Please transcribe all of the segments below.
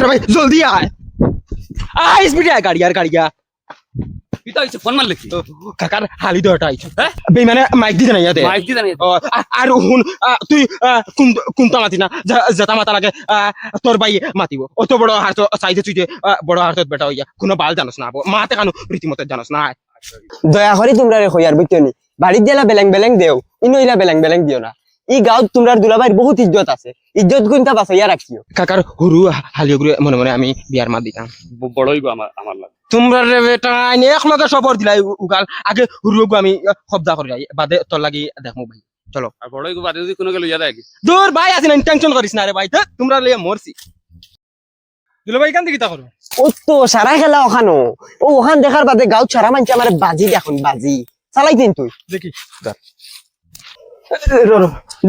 আচ্ছা ভাই জলদি আয় আয় স্পিডে আয় গাড়িয়া কিতা হইছে ফোন মারলে কি কাকার হালি দরটা আইছে হ্যাঁ বেমানে মাইক দি জানাইয়া দে মাইক দি জানাইয়া দে। আর হুন তুই কোনটা মাতি না যেটা মাতা লাগে তোর ভাই মাতিব অত বড় হাত সাইজে তুই বড় হাতত বেটা হইয়া কোনো বাল জানোস না মাতে কানো রীতিমতো জানোস না দয়া করে তোমরা রে হইয়ার বুঝছনি বাড়ির দিলা বেলেং বেলেং দেও ইনইলা বেলেং বেলেং দিও না ই গাঁৱত তোমরার দুলাভাইর বহুত ইজ্জত আছে ইজ্জত গুণটা বাঁচাইয়া রাখিও কাকার হুরু হালিও গুলো মনে মনে আমি বিয়ার মাত দিতাম বড়ই গো আমার লাগে তোমরা রে বেটা আইনে এক লগে সবর দিলাই উগাল আগে হুরু গো আমি শব্দা করে যাই বাদে তোর লাগি দেখমু ভাই চলো আর বড়ই গো বাদে যদি কোনো গেল ইয়া দেয় কি দূর ভাই আছি না টেনশন করিস না রে ভাই তোমরা লইয়া মরছি দিল ভাই কান দিকে তা করো ও তো সারা খেলা ওখানো ও ওখান দেখার বাদে গাঁৱত সারা মানছে আমার বাজি দেখুন বাজি চালাই দিন তুই দেখি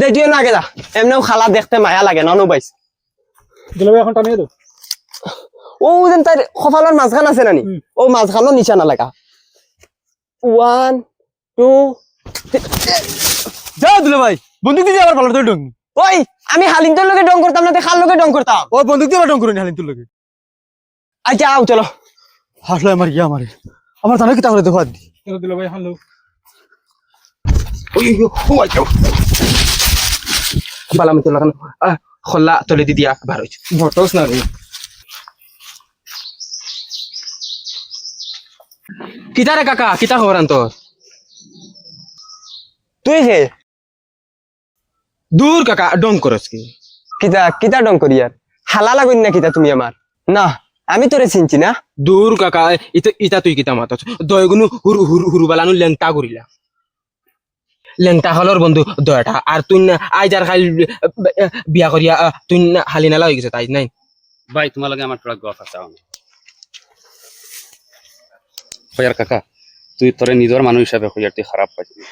দেখিও না আগে যা এমনিও খালা দেখতে মায়া লাগে ননু বাইস দিল ভাই এখন টানিয়ে দাও ও যেন তার কপালের মাঝখান আছে নানি ও মাঝখানো নিশানা লাগা 1 2 যা দিলে ভাই বন্দুক দিয়ে আবার ভালো তোর ডং ওই আমি হালিনটার লগে ডং করতাম না তে খাল লগে ডং করতাম ও বন্দুক দিয়ে আবার ডং করেন হালিন তোর লগে আচ্ছা আও চলো হাসলো আমার ইয়া আমারে আমার জানো কি তাহলে দেখো আদি দিল ভাই হ্যালো ওই ওই বালাম তো লাগানো খোলা তলে দি দিয়া বার হইছে বটস না রে কিতা রে কাকা কিতা খবর আন তোর তুই হে দূর কাকা ডং করস কি কিতা কিতা ডং করি আর হালা লাগুন না কিতা তুমি আমার না আমি তোরে চিনছি না দূর কাকা ইতা তুই কিতা মাতছ দয়গুনু হুরু বালানু লেংটা করিলা লেংটা হলর বন্ধু দয়টা আর তুই আই যার খাই বিয়া করিয়া তুই হালি নালা হয়ে গেছে তাই নাই ভাই তোমার লাগে আমার তোরা গফ আছে হইয়ার কাকা তুই তোরে নিজের মানুষ হিসাবে হইয়ার তুই খারাপ পাইছিস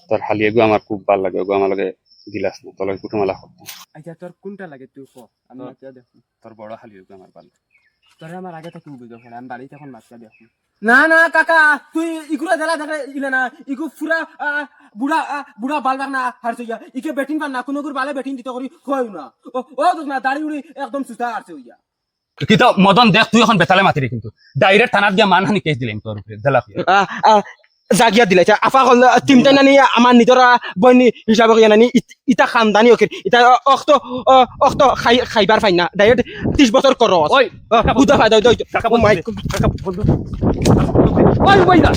তোর হালিয়ে গো আমার খুব ভাল লাগে গো আমার লাগে দিলাস না তোর লাগে কুটুমালা করতাম আচ্ছা তোর কোনটা লাগে তুই কো আমি মাতিয়া দেখো তোর বড় হালিয়ে গো আমার ভাল তোরে আমার আগে থেকে বুঝো ফোন আমি বাড়িতে এখন মাতিয়া দেখো না না কাকা তুই ইগুলা জেলা দেখা ইলে না ইগু পুরা বুড়া বুড়া বাল বাগ না হারছ ইয়া ইকে ব্যাটিং পান না কোনো গুর বালে ব্যাটিং দিতে করি কইও না ও তো না দাড়ি উড়ি একদম সুতা হারছ ইয়া কিন্তু মদন দেখ তুই এখন বেতালে মাতিরে কিন্তু ডাইরেক্ট থানাত গিয়া মানহানি কেস দিলেন তোর উপরে দেলা জাগিয়া দিলাইছে আফা হল তিনটা নানি আমার নিজের বইনি হিসাবে কইয়া নানি ইটা খানদানি ওকে ইটা অক্ত খাইবার ফাইন না ডাইরেক্ট 30 বছর করো ওই বুঝা ফায়দা কাকা বন্ধু কাকা বন্ধু ওই ওই না